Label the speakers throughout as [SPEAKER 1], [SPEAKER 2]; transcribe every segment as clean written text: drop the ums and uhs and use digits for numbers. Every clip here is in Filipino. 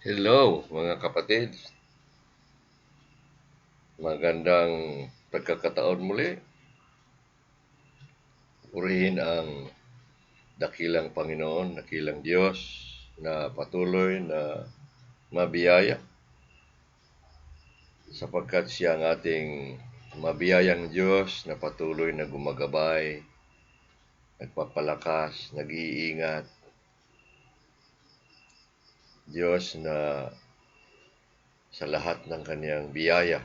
[SPEAKER 1] Hello mga kapatid, magandang pagkakataon muli. Purihin ang dakilang Panginoon, dakilang Diyos na patuloy na mabiyaya sapagkat siya ang ating mabiyayang Diyos na patuloy na gumagabay, nagpapalakas, nag-iingat. Diyos na sa lahat ng kaniyang biyaya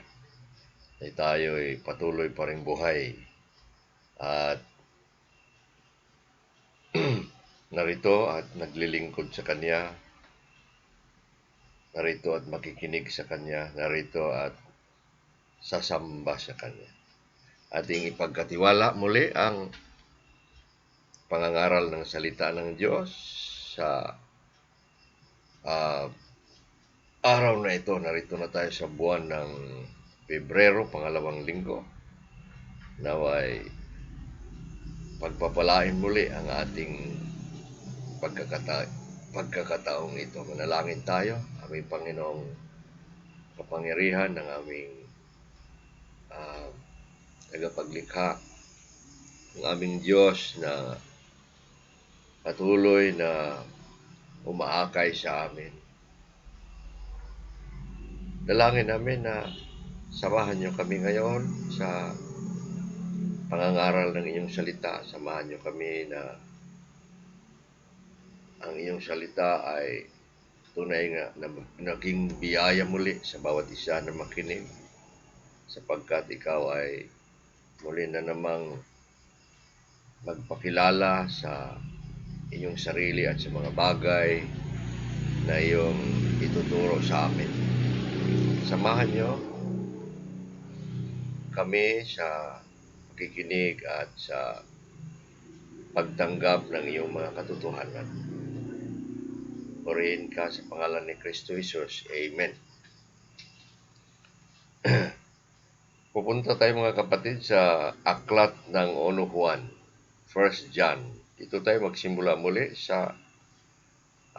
[SPEAKER 1] ay tayo'y patuloy pa ring buhay at narito at naglilingkod sa Kanya, narito at makikinig sa Kanya, narito at sasamba sa Kanya. Ating ipagkatiwala muli ang pangangaral ng salita ng Diyos sa araw na ito. Narito na tayo sa buwan ng Pebrero, pangalawang linggo. Naway pagpapalain muli ang ating pagkakataong ito. Manalangin tayo, aming Panginoong kapangyarihan ng aming tagapaglikha, ang aming Diyos na patuloy na umaakay sa amin. Dalangin namin na samahan niyo kami ngayon sa pangangaral ng inyong salita. Samahan niyo kami na ang iyong salita ay tunay nga na naging biyaya muli sa bawat isa na makinig sapagkat ikaw ay muli na namang magpakilala sa inyong sarili at sa mga bagay na iyong ituturo sa amin. Samahan niyo kami sa pakikinig at sa pagtanggap ng iyong mga katotohanan. Purihin ka sa pangalan ni Kristo Jesus. Amen. Pupunta tayo mga kapatid sa aklat ng 1 Juan, 1 John. Dito tayo magsimula muli sa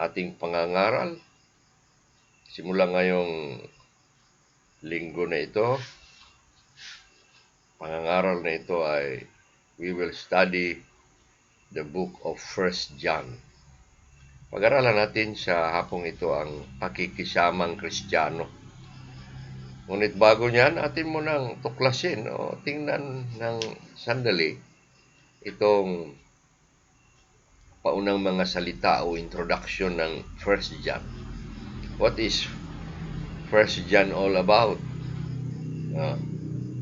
[SPEAKER 1] ating pangangaral. Simula ngayong linggo na ito, pangangaral na ito ay we will study the book of 1 John. Pag-aralan natin sa hapong ito ang pakikisamang Kristiyano. Ngunit bago niyan, atin mo nang tuklasin o tingnan ng sandali itong paunang mga salita o introduction ng 1 John. What is 1 John all about?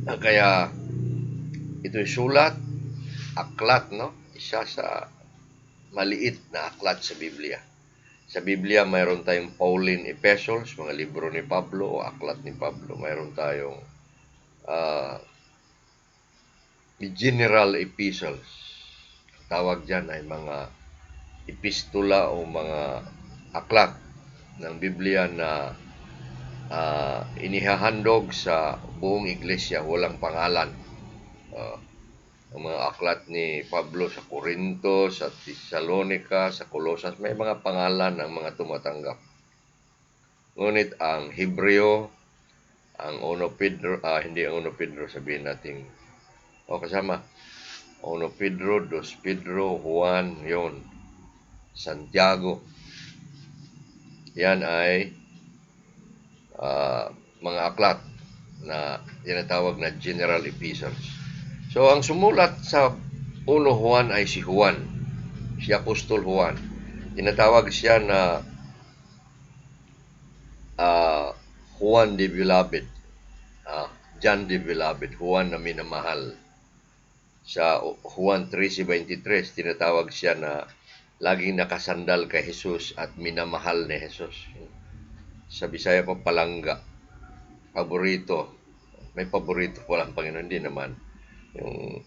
[SPEAKER 1] Kaya ito'y sulat, aklat, no? Isa sa maliit na aklat sa Biblia. Sa Biblia, mayroon tayong Pauline epistles, mga libro ni Pablo o aklat ni Pablo. Mayroon tayong general epistles. Tawag dyan ay mga epistula o mga aklat ng Biblia na inihahandog sa buong iglesia, walang pangalan. Ang mga aklat ni Pablo sa Corinto, sa Thessalonica, sa Colosas, may mga pangalan ng mga tumatanggap. Ngunit ang Hebreo, ang 1 Pedro, hindi ang 1 Pedro, sabihin natin, kasama, 1 Pedro, 2 Pedro, Juan, yon, Santiago. Yan ay mga aklat na tinatawag na general epistles. So, ang sumulat sa 1 Juan ay si Juan, si Apostol Juan. Tinatawag siya na Juan the Beloved, John the Beloved, Juan na minamahal. Sa Juan 3:23, tinatawag siya na laging nakasandal kay Jesus at minamahal ni Jesus. Sa Bisaya pa palangga, paborito. May paborito po lang Panginoon, hindi naman. Yung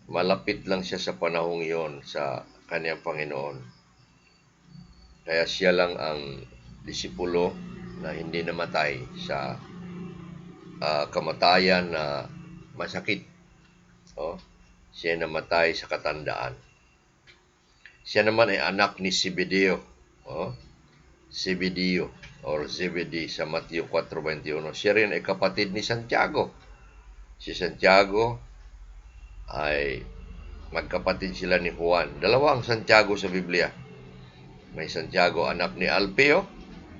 [SPEAKER 1] malapit lang siya sa panahong iyon sa kaniyang Panginoon. Kaya siya lang ang disipulo na hindi namatay sa kamatayan na masakit. Siya namatay sa katandaan. Siya naman ay anak ni Zebedeo. Zebedeo. or Zebedee sa Matthew 4:21. Siya rin ay kapatid ni Santiago. Si Santiago ay magkapatid sila ni Juan. Dalawang Santiago sa Biblia. May Santiago anak ni Alpeo,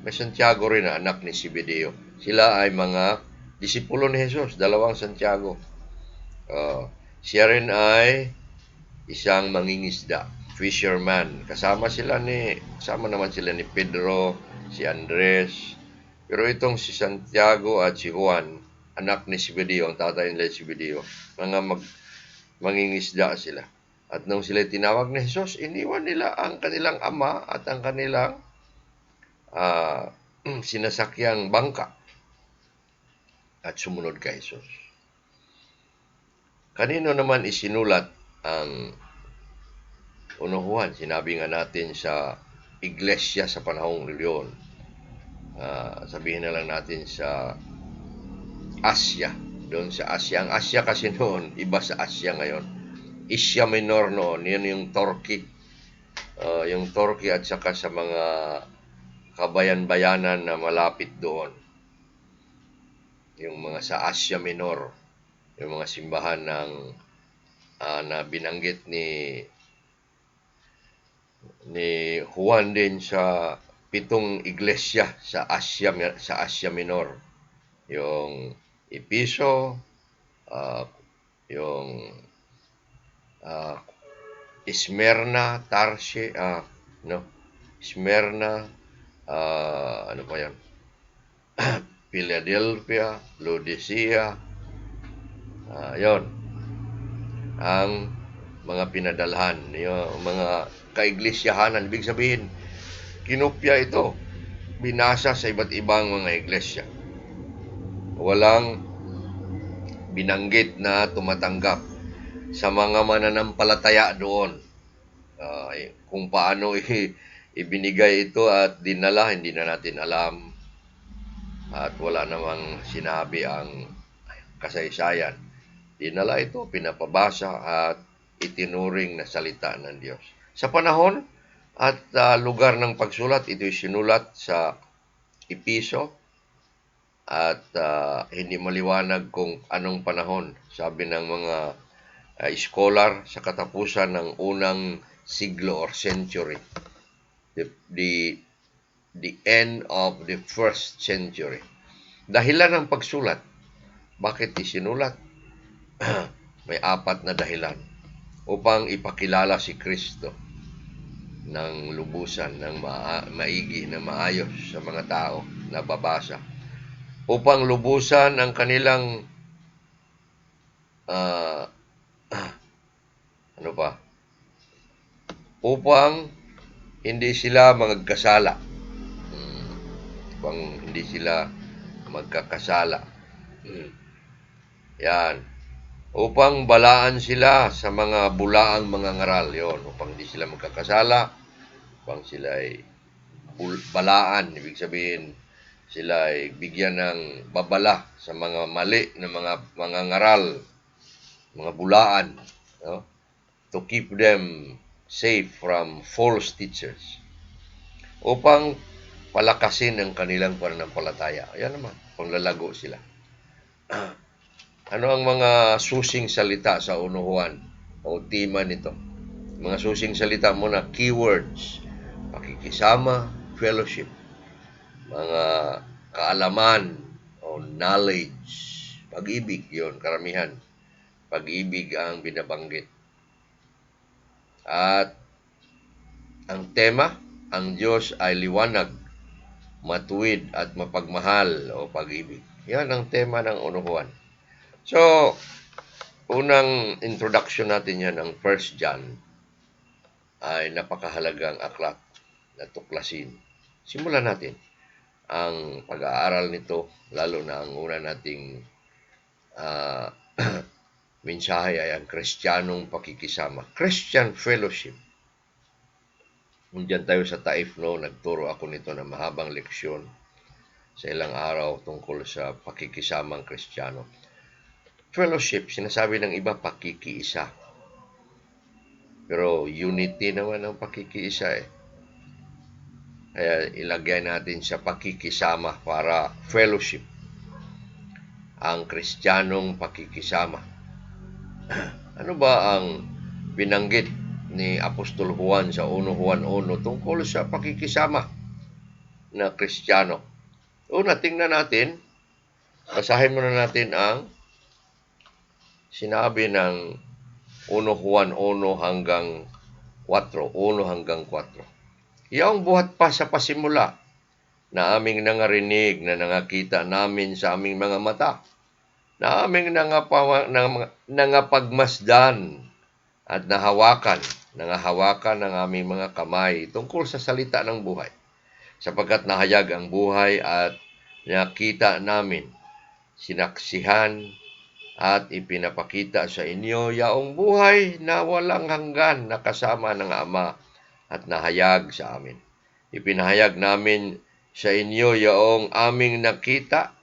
[SPEAKER 1] may Santiago rin na anak ni Zebedeo. Sila ay mga disipulo ni Jesus, dalawang Santiago. Siya rin ay isang mangingisda, fisherman. Kasama naman sila ni Pedro, si Andres. Pero itong si Santiago at si Juan, anak ni Zebedeo, ang tatay nila Zebedeo, mangingisda sila. At nung sila tinawag ni Jesus, iniwan nila ang kanilang ama at ang kanilang sinasakyang bangka at sumunod kay Jesus. Kanino naman isinulat ang unuhuan? Sinabi nga natin sa iglesia sa panahong reliyon. Sabihin na lang natin sa Asia. Doon sa Asia. Ang Asia kasi noon, iba sa Asia ngayon. Asia Minor noon, yun yung Turkey. Yung Turkey at saka sa mga kabayan-bayanan na malapit doon. Yung mga sa Asia Minor, yung mga simbahan na binanggit ni Juan din sa 7 iglesia sa Asia Minor. Yung Episo, yung Smyrna, Tarsi, Smyrna, ano pa yan? Philadelphia, Laodicea, yon ang mga pinadalhan, yung mga kaiglesia-hanan. Ibig sabihin, kinopya ito, binasa sa iba't ibang mga iglesia. Walang binanggit na tumatanggap sa mga mananampalataya doon. Kung paano ibinigay ito at dinala, hindi na natin alam. At wala namang sinabi ang kasaysayan. Dinala ito, pinapabasa at itinuring na salita ng Diyos. Sa panahon at lugar ng pagsulat, ito'y sinulat sa Episo at hindi maliwanag kung anong panahon. Sabi ng mga scholar sa katapusan ng unang siglo or century. The end of the first century. Dahilan ng pagsulat. Bakit isinulat? May 4 na dahilan. Upang ipakilala si Kristo ng lubusan, ng maigi, na maayos sa mga tao na babasa. Upang lubusan ang kanilang upang hindi sila magkasala. Upang hindi sila magkakasala. Yan. Upang balaan sila sa mga bulaang mga ngaral. Yon, upang hindi sila magkakasala. Upang sila ay balaan. Ibig sabihin, sila ay bigyan ng babala sa mga mali na mga ngaral, mga bulaan. No? To keep them safe from false teachers. Upang palakasin ang kanilang pananampalataya. Ayan naman, panglalago sila. Ano ang mga susing salita sa unuhuan o tema nito? Mga susing salita muna, keywords, pakikisama, fellowship, mga kaalaman o knowledge, pag-ibig, yon karamihan. Pag-ibig ang binabanggit. At ang tema, ang Diyos ay liwanag, matuwid at mapagmahal o pag-ibig. Yan ang tema ng unuhuan. So, unang introduction natin yan ng 1 John ay napakahalagang aklat na tuklasin. Simulan natin ang pag-aaral nito, lalo na ang una nating mensahe ay ang Kristiyanong pakikisama. Christian fellowship. Diyan tayo sa Taif, nagturo ako nito na mahabang leksyon sa ilang araw tungkol sa pakikisamang Kristiyano. Fellowship, sinasabi ng iba, pakikiisa. Pero unity naman ang pakikiisa . Kaya ilagay natin sa pakikisama para fellowship. Ang Kristiyanong pakikisama. Ano ba ang binanggit ni Apostol Juan sa 1 Juan 1 tungkol sa pakikisama na Kristiyano? Una, tingnan natin, basahin muna natin ang sinabi ng 1 Juan 1 hanggang 4, 1 hanggang 4. Iyong buhat pa sa pasimula na aming nangarinig na nangakita namin sa aming mga mata, na aming nangapagmasdan at nangahawakan ng aming mga kamay tungkol sa salita ng buhay. Sapagkat nahayag ang buhay at nakita namin, sinaksihan at ipinapakita sa inyo yaong buhay na walang hanggan na kasama ng Ama at nahayag sa amin. Ipinahayag namin sa inyo yaong aming nangakita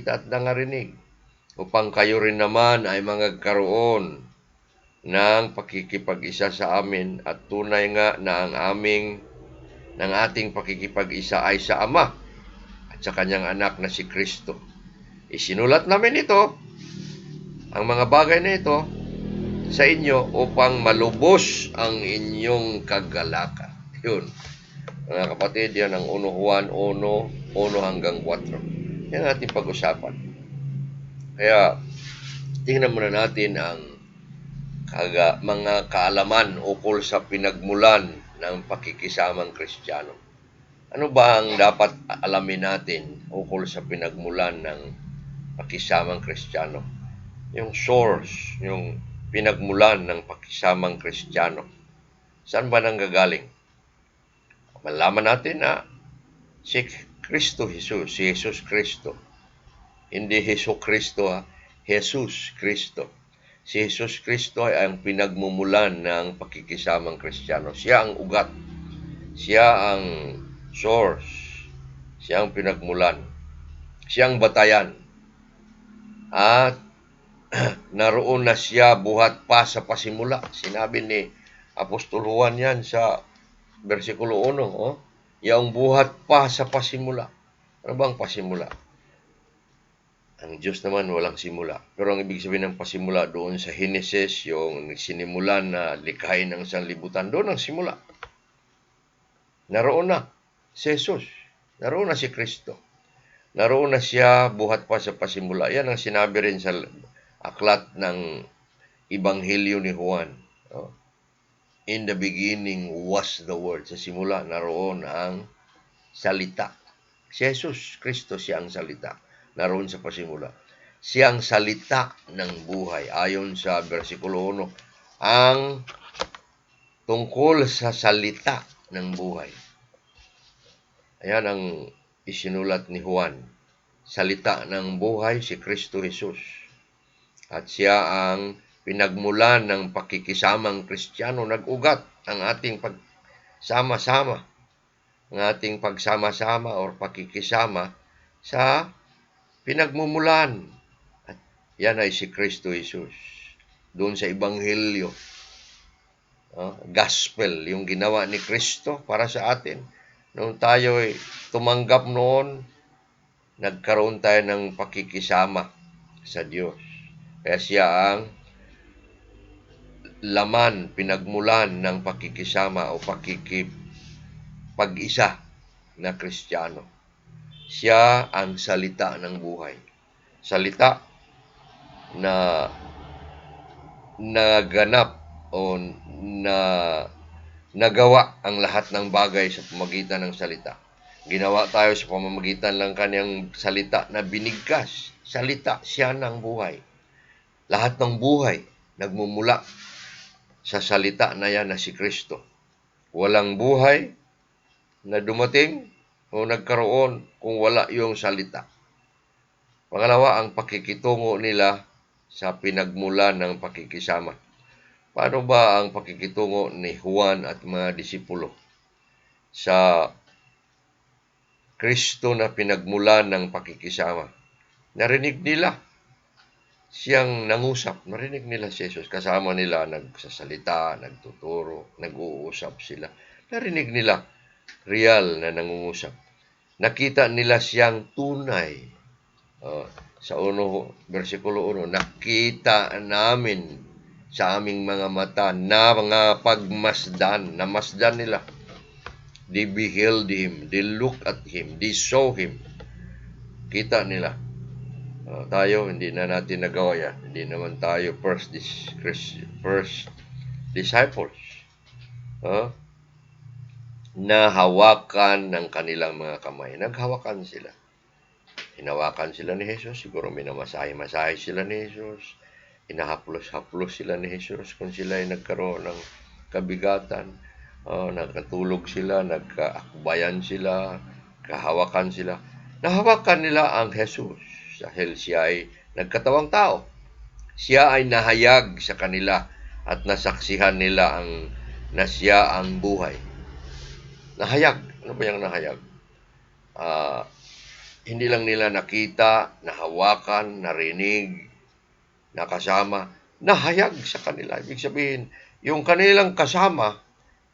[SPEAKER 1] at nangarinig, upang kayo rin naman ay magkaroon ng pakikipag-isa sa amin, at tunay nga na ng ating pakikipag-isa ay sa Ama at sa kanyang anak na si Kristo. Isinulat namin ito, ang mga bagay na ito, sa inyo upang malubos ang inyong kagalakan. Yun. Mga kapatid, yan ang 1 Juan 1, 1 hanggang 4. Yan ang ating pag-usapan. Kaya, tingnan muna natin ang mga kaalaman ukol sa pinagmulan ng pakikisamang Kristiyano. Ano ba ang dapat alamin natin ukol sa pinagmulan ng pakikisamang Kristiyano? Yung source, yung pinagmulan ng pakikisamang Kristiyano. Saan ba nanggagaling? Malaman natin na si Kristo Jesus, si Jesus Kristo. Hindi Hesus Kristo, Jesus Kristo. Si Jesus Kristo ay ang pinagmumulan ng pakikisamang Kristiyano. Siya ang ugat. Siya ang source. Siya ang pinagmulan. Siya ang batayan. At naroon na siya buhat pa sa pasimula. Sinabi ni Apostol Juan yan sa versikulo 1. Yaong buhat pa sa pasimula. Ano bang pasimula? Ang Diyos naman walang simula. Pero ang ibig sabihin ng pasimula doon sa Genesis, yung sinimulan na likhain ng sanlibutan, doon ang simula. Naroon na si Jesus. Naroon na si Kristo. Naroon na siya buhat pa sa pasimula. Yan ang sinabi rin sa aklat ng Ebanghelyo ni Juan. In the beginning was the Word. Sa simula, naroon ang salita. Si Jesus Kristo, siya ang salita. Naroon sa pasimula. Siya ang salita ng buhay. Ayon sa versikulo 1, ang tungkol sa salita ng buhay. Ayan ang isinulat ni Juan. Salita ng buhay, si Kristo Jesus. At siya ang pinagmulan ng pakikisamang Kristiyano. Nag-ugat ang ating pagsama-sama. Ang ating pagsama-sama o pakikisama sa pinagmumulan. At yan ay si Kristo Jesus. Doon sa Ebanghelyo, gospel, yung ginawa ni Kristo para sa atin. Nung tayo ay tumanggap noon, nagkaroon tayo ng pakikisama sa Diyos. Kaya siya ang laman, pinagmulan ng pakikisama o pakikipag-isa na Kristiyano. Siya ang salita ng buhay. Salita na naganap o nagawa ang lahat ng bagay sa pamamagitan ng salita. Ginawa tayo sa pamamagitan ng kanyang salita na binigkas. Salita, siya ng buhay. Lahat ng buhay nagmumula sa salita na yan na si Kristo. Walang buhay na dumating o nagkaroon kung wala yung salita. Pangalawa, ang pakikitungo nila sa pinagmulan ng pakikisama. Paano ba ang pakikitungo ni Juan at mga disipulo sa Kristo na pinagmulan ng pakikisama? Narinig nila siyang nangusap. Narinig nila si Jesus. Kasama nila nagsasalita, nagtuturo, nag-uusap sila. Narinig nila real na nangungusap. Nakita nila siyang tunay. Sa versikulo 1, nakita namin sa aming mga mata na mga pagmasdan, namasdan nila. They beheld him, they looked at him, they saw him. Kita nila. Tayo, hindi na natin nagawa yan. Hindi naman tayo first disciples. Na hawakan ng kanilang mga kamay. Naghawakan sila. Hinawakan sila ni Jesus. Siguro minamasahe-masahe sila ni Jesus. Inahaplos-haplos sila ni Jesus kung sila ay nagkaroon ng kabigatan. Nagkatulog sila, nagkaakbayan sila, kahawakan sila. Nahawakan nila ang Jesus dahil siya ay nagkatawang tao. Siya ay nahayag sa kanila at nasaksihan nila na siya ang buhay. Nahayag. Ano ba yung nahayag? Hindi lang nila nakita, nahawakan, narinig, nakasama, nahayag sa kanila. Ibig sabihin, yung kanilang kasama,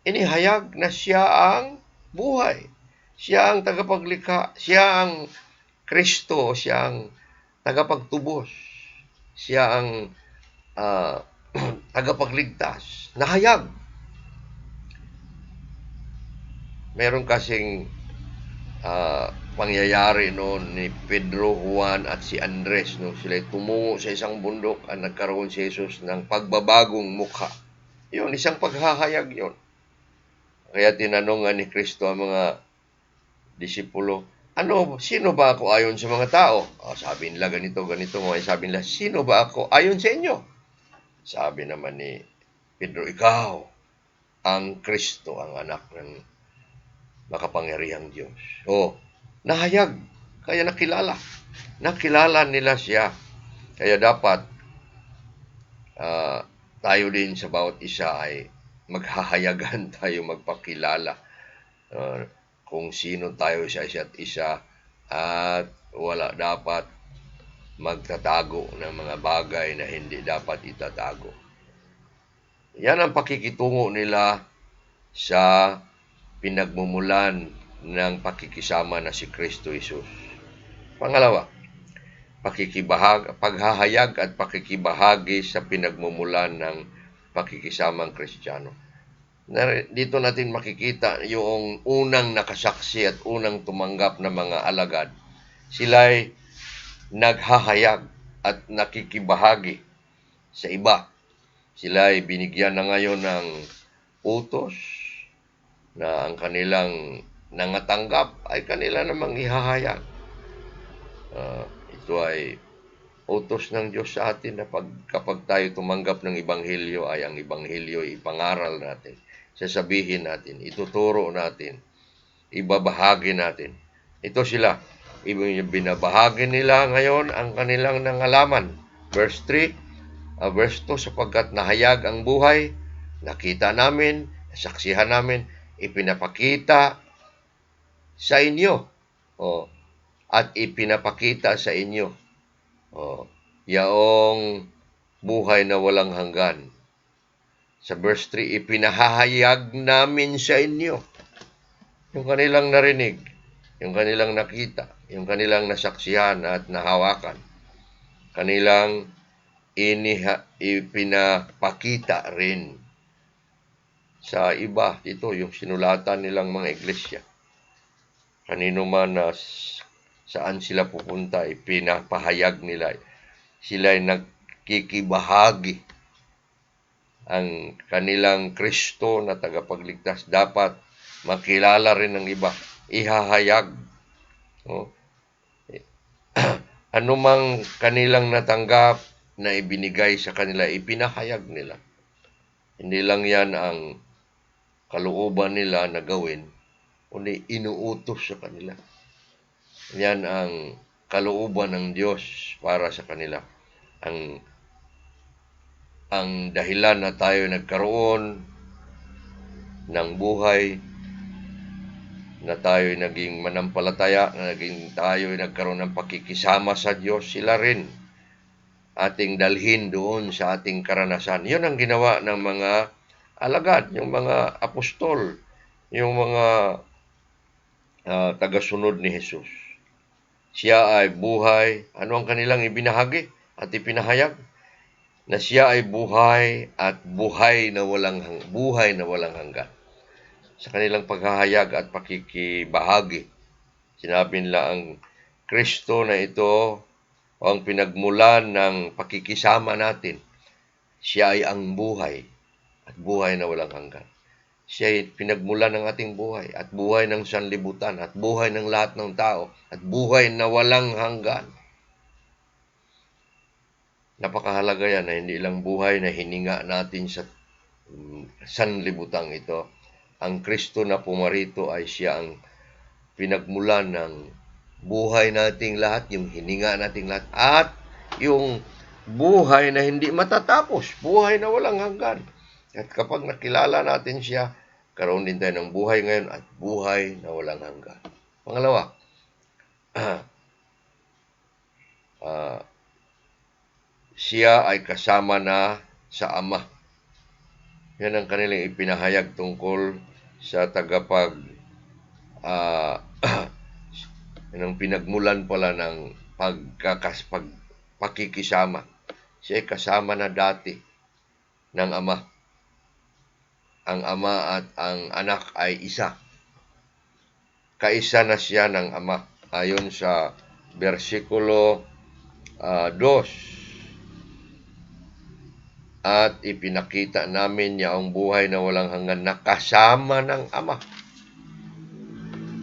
[SPEAKER 1] inihayag na siya ang buhay. Siya ang tagapaglikha, siya ang Kristo, siya ang tagapagtubos, siya ang tagapagligtas. Nahayag. Meron kasing pangyayari noon ni Pedro, Juan at si Andres. No? Sila tumungo sa isang bundok at nagkaroon si Jesus ng pagbabagong mukha. Yun, isang paghahayag yun. Kaya tinanong ni Kristo ang mga disipulo, sino ba ako ayon sa mga tao? Sabi nila ganito. Sabi nila, sino ba ako ayon sa inyo? Sabi naman ni Pedro, ikaw ang Kristo, ang anak ng makapangyarihang Diyos. Nahayag, kaya nakilala. Nakilala nila siya. Kaya dapat tayo din sa bawat isa ay maghahayagan tayo magpakilala kung sino tayo sa isa't isa at wala dapat magtatago ng mga bagay na hindi dapat itatago. Yan ang pakikitungo nila sa pinagmumulan ng pakikisama na si Kristo Jesus. Pangalawa, paghahayag at pakikibahagi sa pinagmumulan ng pakikisamang Kristiyano. Dito natin makikita yung unang nakasaksi at unang tumanggap na mga alagad. Sila'y naghahayag at nakikibahagi sa iba. Sila'y binigyan na ngayon ng utos na ang kanilang nangatanggap ay kanila namang ihahayag. Ito ay utos ng Diyos sa atin na kapag tayo tumanggap ng Ebanghelyo ay ang Ebanghelyo ipangaral natin, sasabihin natin, ituturo natin, ibabahagi natin. Ito sila, binabahagi nila ngayon ang kanilang nangalaman. Verse 3, verse 2, sapagkat nahayag ang buhay, nakita namin, nasaksihan namin, ipinapakita sa inyo. At ipinapakita sa inyo yaong buhay na walang hanggan. Sa verse 3, ipinahahayag namin sa inyo yung kanilang narinig, yung kanilang nakita, yung kanilang nasaksihan at nahawakan. Kanilang ipinapakita rin sa iba. Ito yung sinulatan nilang mga iglesia. Kanino man na saan sila pupunta, ipinapahayag nila. Sila ay nagkikibahagi. Ang kanilang Kristo na tagapagligtas dapat makilala rin ng iba. Ihahayag. Anumang kanilang natanggap na ibinigay sa kanila, ipinahayag nila. Hindi lang yan ang kalooban nila na gawin, kundi inuutos sa kanila. Yan ang kalooban ng Diyos para sa kanila. Ang dahilan na tayo nagkaroon ng buhay, na tayo naging manampalataya, na tayo nagkaroon ng pakikisama sa Diyos, sila rin ating dalhin doon sa ating karanasan. Yun ang ginawa ng mga alagad, yung mga apostol, yung mga tagasunod ni Jesus. Siya ay buhay. Ano ang kanilang ibinahagi at ipinahayag? Na siya ay buhay at buhay na walang hanggan. Sa kanilang paghahayag at pakikibahagi, sinabi nila ang Kristo na ito o ang pinagmulan ng pakikisama natin. Siya ay ang buhay at buhay na walang hanggan. Siya ay pinagmulan ng ating buhay at buhay ng sanlibutan at buhay ng lahat ng tao at buhay na walang hanggan. Napakahalaga yan na hindi lang buhay na hininga natin sa sanlibutan ito. Ang Kristo na pumarito ay siya ang pinagmulan ng buhay nating lahat, yung hininga nating lahat, at yung buhay na hindi matatapos, buhay na walang hanggan. At kapag nakilala natin siya, karoon din tayo ng buhay ngayon at buhay na walang hanggan. Pangalawa, siya ay kasama na sa Ama. Yan ang kanilang ipinahayag tungkol sa yan ang pinagmulan pala ng pakikisama. Siya ay kasama na dati ng Ama. Ang Ama at ang Anak ay isa. Kaisa na siya ng Ama. Ayon sa versikulo 2. At ipinakita namin niya ang buhay na walang hanggan na kasama ng Ama.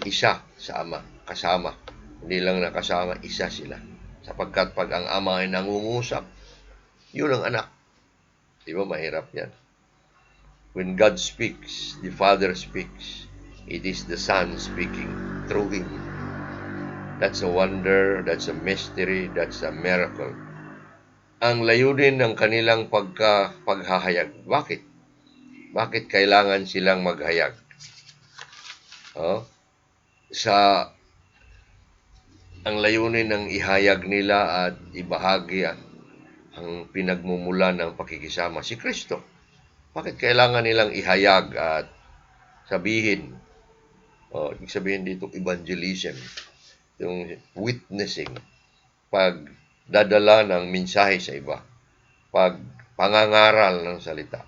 [SPEAKER 1] Isa sa Ama, kasama. Hindi lang nakasama, isa sila. Sapagkat pag ang Ama ay nangungusap, yun ang Anak. Di ba mahirap yan? When God speaks, the Father speaks. It is the Son speaking through Him. That's a wonder, that's a mystery, that's a miracle. Ang layunin ng kanilang paghahayag. Bakit? Bakit kailangan silang maghayag? Ang layunin ng ihayag nila at ibahagi ang pinagmumulan ng pakikisama, si Kristo. Bakit kailangan nilang ihayag at sabihin? Ibig sabihin dito, evangelism. Yung witnessing. Pagdadala ng mensahe sa iba. Pangangaral ng salita.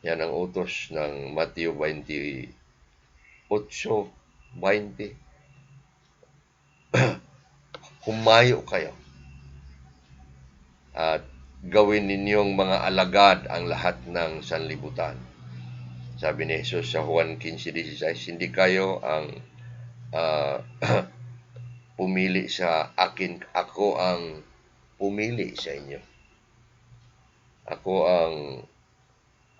[SPEAKER 1] Yan ang utos ng Mateo 28:20. Humayo kayo at gawin ninyong mga alagad ang lahat ng sanlibutan. Sabi ni Jesus sa Juan 15:16, hindi kayo ang pumili sa akin, ako ang pumili sa inyo. Ako ang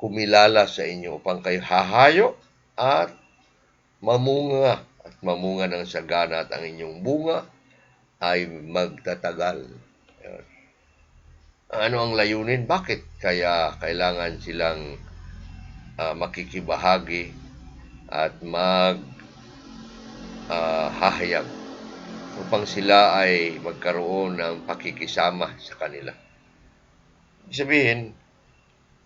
[SPEAKER 1] kumilala sa inyo upang kayo hahayo at mamunga ng sagana at ang inyong bunga ay magtatagal. Ano ang layunin? Bakit kaya kailangan silang makikibahagi at maghahayag upang sila ay magkaroon ng pakikisama sa kanila? Ibig sabihin,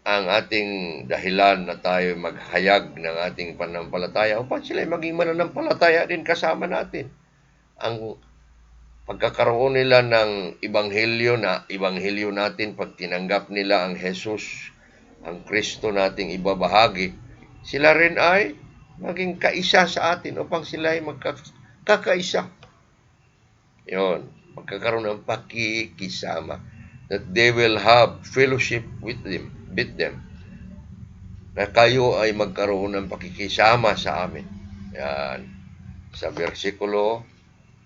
[SPEAKER 1] ang ating dahilan na tayo maghayag ng ating pananampalataya upang sila ay maging mananampalataya din kasama natin. Ang pagkakaroon nila ng ebanghelyo natin, pag tinanggap nila ang Jesus, ang Kristo nating ibabahagi, sila rin ay maging kaisa sa atin upang sila ay magkakaisa. Yun, magkakaroon ng pakikisama. That they will have fellowship with them. Na kayo ay magkaroon ng pakikisama sa amin. Yan. Sa versikulo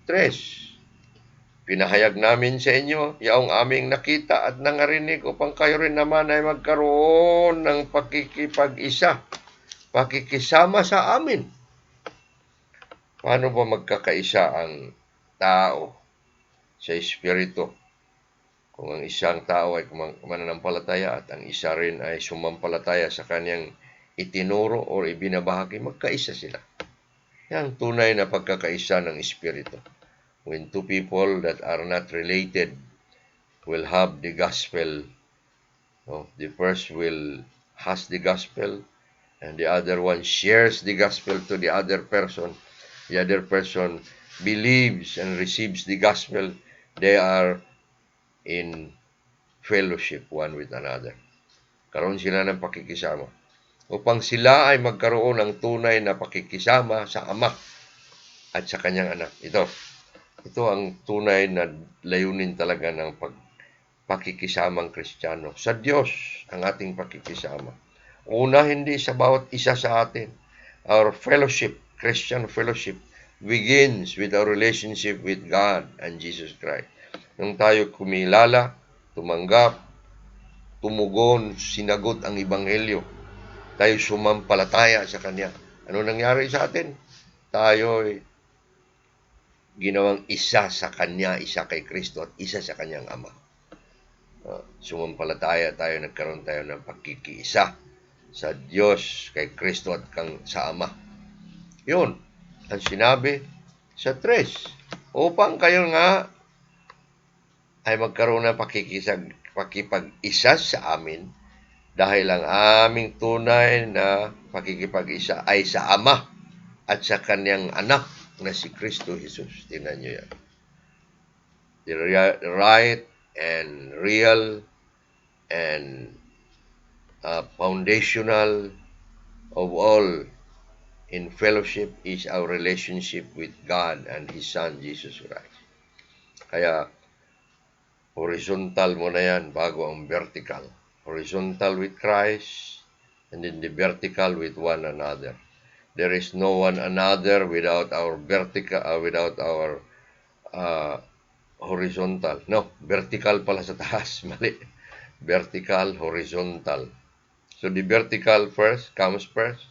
[SPEAKER 1] 3. Pinahayag namin sa inyo yaong aming nakita at nangarinig upang kayo rin naman ay magkaroon ng pakikisama sa amin. Paano ba magkakaisa ang tao sa Espiritu? Kung ang isang tao ay mananampalataya at ang isa rin ay sumampalataya sa kanyang itinuro o ibinabahagi, magkaisa sila. Yan tunay na pagkakaisa ng Espiritu. When two people that are not related will have the gospel, the first has the gospel and the other one shares the gospel to the other person, the other person believes and receives the gospel, they are in fellowship one with another. Karoon sila ng pakikisama. Upang sila ay magkaroon ng tunay na pakikisama sa Ama at sa kanyang anak. Ito ang tunay na layunin talaga ng pakikisamang Kristiyano. Sa Diyos ang ating pakikisama. Una, hindi sa bawat isa sa atin. Our fellowship, Christian fellowship, begins with our relationship with God and Jesus Christ. Nung tayo kumilala, tumanggap, tumugon, sinagot ang Ebanghelyo, tayo sumampalataya sa Kanya. Ano nangyari sa atin? Tayo ginawang isa sa Kanya, isa kay Kristo at isa sa Kanyang Ama. Sumampalataya tayo, nagkaroon tayo ng pagkikiisa sa Diyos, kay Kristo at sa Ama. Yun, ang sinabi sa 3. Upang kayo nga ay magkaroon ng pakikipag-isa sa amin dahil ang aming tunay na pakikipag-isa ay sa Ama at sa Kanyang Anak na si Kristo Jesus. Tingnan nyo yan. The right and real and foundational of all in fellowship is our relationship with God and His Son, Jesus Christ. Kaya, horizontal mo na yan bago ang vertical. Horizontal with Christ and then the vertical with one another. There is no one another without our vertical, without our horizontal. No, vertical pala sa taas. Mali. Vertical, horizontal. So the vertical comes first,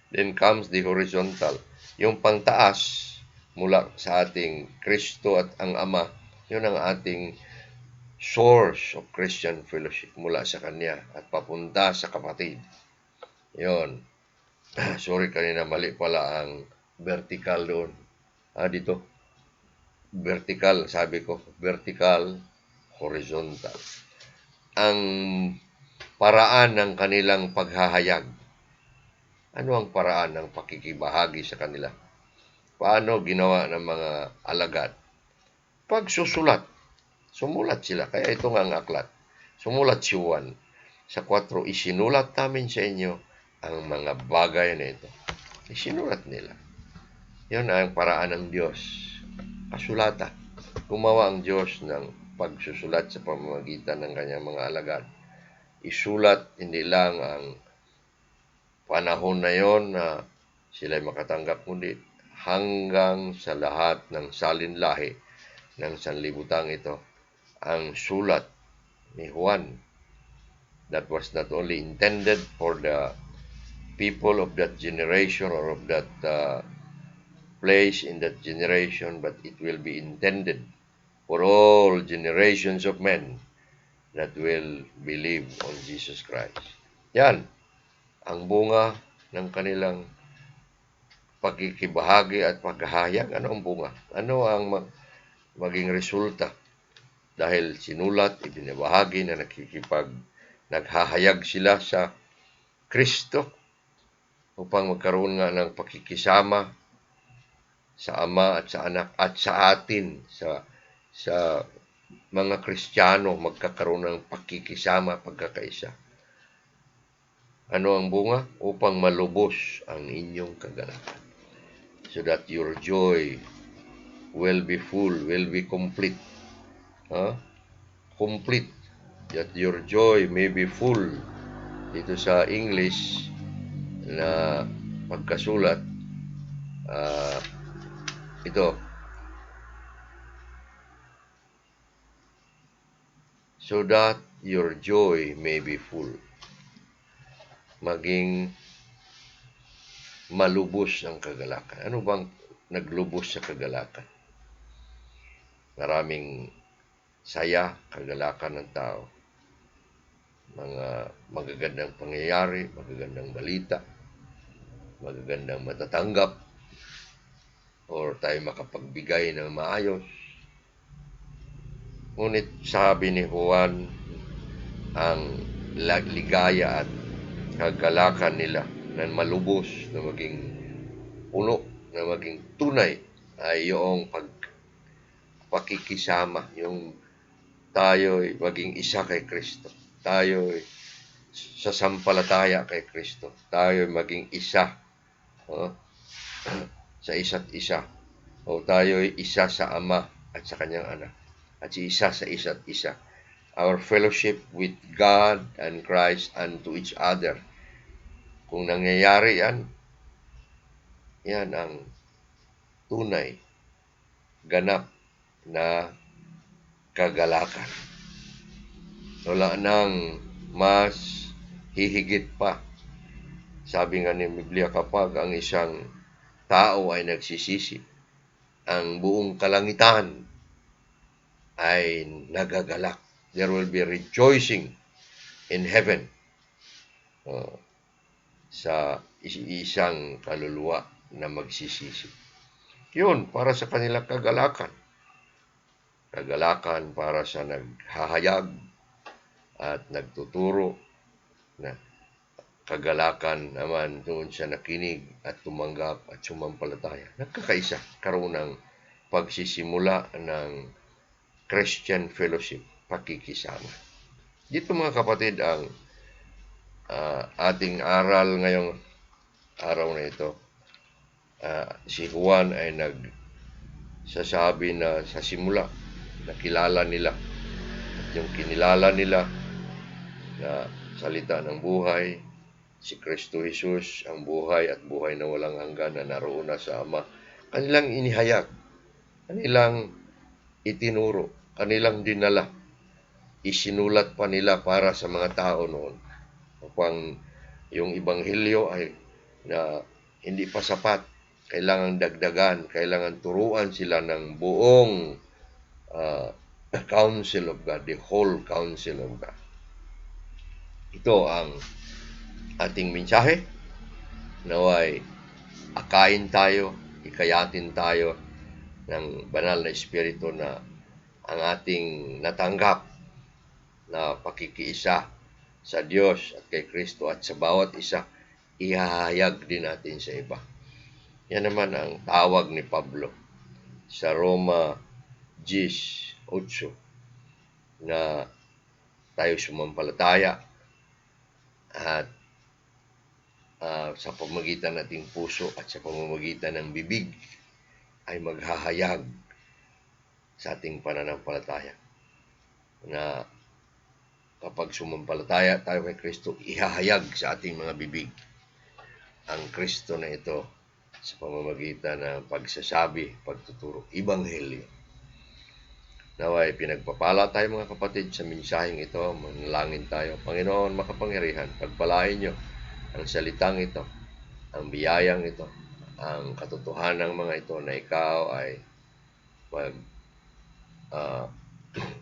[SPEAKER 1] then comes the horizontal. Yung pangtaas mula sa ating Kristo at ang Ama, yun ang ating source of Christian fellowship mula sa Kanya at papunta sa kapatid. Yun. Sorry, kanina mali pala ang vertical doon. Dito. Vertical, sabi ko. Vertical, horizontal. Ang paraan ng kanilang paghahayag. Ano ang paraan ng pakikibahagi sa kanila? Paano ginawa ng mga alagad? Pagsusulat. Sumulat sila. Kaya ito nga ang aklat. Sumulat si Juan. Sa 4, isinulat namin sa inyo ang mga bagay na ito. Isinulat nila. Yun ang paraan ng Diyos. Kasulata. Gumawa ang Diyos ng pagsusulat sa pamamagitan ng kanyang mga alagad. Isulat hindi lang ang panahon na yon na sila'y makatanggap muli hanggang sa lahat ng salinlahi ng sanlibutan ito. Ang sulat ni Juan that was not only intended for the people of that generation or of that place in that generation, but it will be intended for all generations of men that will believe on Jesus Christ. Yan, ang bunga ng kanilang pagkikibahagi at paghahayag. Ano ang bunga? Ano ang maging resulta? Dahil sinulat, ibinabahagi na naghahayag sila sa Kristo upang magkaroon nga ng pakikisama sa Ama at sa Anak at sa atin, sa mga Kristiyano, magkakaroon ng pakikisama, pagkakaisa. Ano ang bunga? Upang malubos ang inyong kagalakan. So that your joy will be full, will be complete. Complete. That your joy may be full. Dito sa English na pagkasulat, ito. So that your joy may be full. Maging malubos ang kagalakan. Ano bang naglubos sa kagalakan? Maraming saya, kagalakan ng tao. Mga magagandang pangyayari, magagandang balita, magagandang matatanggap, or tayo makapagbigay ng maayos. Ngunit sabi ni Juan, ang ligaya at kagalakan nila na malubos, na maging puno na maging tunay ay yung pakikisama, yung tayo'y maging isa kay Kristo. Tayo'y sasampalataya kay Kristo. Tayo'y maging isa oh, sa isa't isa. O tayo'y isa sa Ama at sa Kanyang Anak. At isa sa isa't isa. Our fellowship with God and Christ and to each other. Kung nangyayari yan, yan ang tunay, ganap na kagalakan. Wala nang mas hihigit pa. Sabi nga ni Biblia, kapag ang isang tao ay nagsisisi, ang buong kalangitan ay nagagalak. There will be rejoicing in heaven sa isang kaluluwa na magsisisi. Yun, para sa kanilang kagalakan. Kagalakan para sa naghahayag at nagtuturo, na kagalakan naman doon sa nakinig at tumanggap at sumampalataya. Nagkakaisa, karoon ng pagsisimula ng Christian fellowship, pakikisama. Dito mga kapatid, ang ating aral ngayong araw na ito. Si Juan ay nagsasabi na sa simula, nakilala nila. At yung kinilala nila na salita ng buhay, si Kristo Jesus, ang buhay at buhay na walang hanggan na naroon na sa Ama, kanilang inihayag, kanilang itinuro, kanilang dinala, isinulat pa nila para sa mga tao noon. Upang yung Ebanghelyo ay na hindi pa sapat, kailangan dagdagan, kailangan turuan sila ng buong counsel of God, the whole counsel of God. Ito ang ating mensahe. Naway akayin tayo, ikayatin tayo ng banal na Espiritu na ang ating natanggap na pakikiisa sa Diyos at kay Kristo at sa bawat isa, ihahayag din natin sa iba. Yan naman ang tawag ni Pablo sa Roma 10:8 na tayo sumampalataya at sa pamamagitan ng ating puso at sa pamamagitan ng bibig ay maghahayag sa ating pananampalataya na kapag sumampalataya tayo kay Kristo, ihahayag sa ating mga bibig ang Kristo na ito sa pamamagitan ng pagsasabi, pagtuturo, Ebanghelyo. Naway pinagpapala tayo mga kapatid sa mensaheng ito, manalangin tayo. Panginoon makapangyarihan, pagpalain niyo ang salitang ito, ang biyayang ito, ang katotohanan ng mga ito na ikaw ay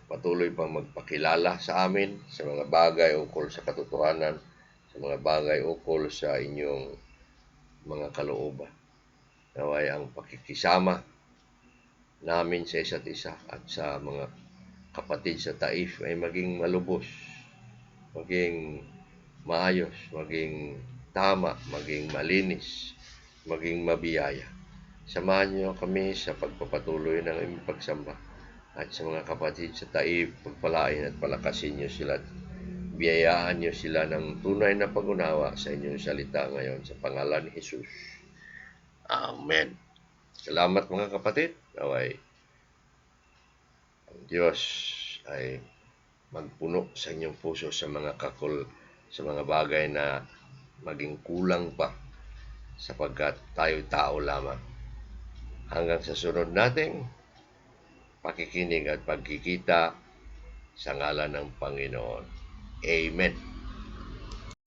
[SPEAKER 1] patuloy pang magpakilala sa amin sa mga bagay ukol sa katotohanan, sa mga bagay ukol sa inyong mga kalooban. Naway ang pakikisama namin sa isa't isa at sa mga kapatid sa Taif ay maging malubos, maging maayos, maging tama, maging malinis, maging mabiyaya. Samahan niyo kami sa pagpapatuloy ng aming pagsamba. At sa mga kapatid sa Taif, pagpalain at palakasin niyo sila at biyayaan niyo sila ng tunay na pag-unawa sa inyong salita ngayon sa pangalan ni Jesus. Amen. Salamat mga kapatid. Naway ang Diyos ay magpuno sa inyong puso sa mga sa mga bagay na maging kulang pa sapagkat tayo'y tao lamang. Hanggang sa sunod nating pakikinig at pagkikita sa ngalan ng Panginoon. Amen.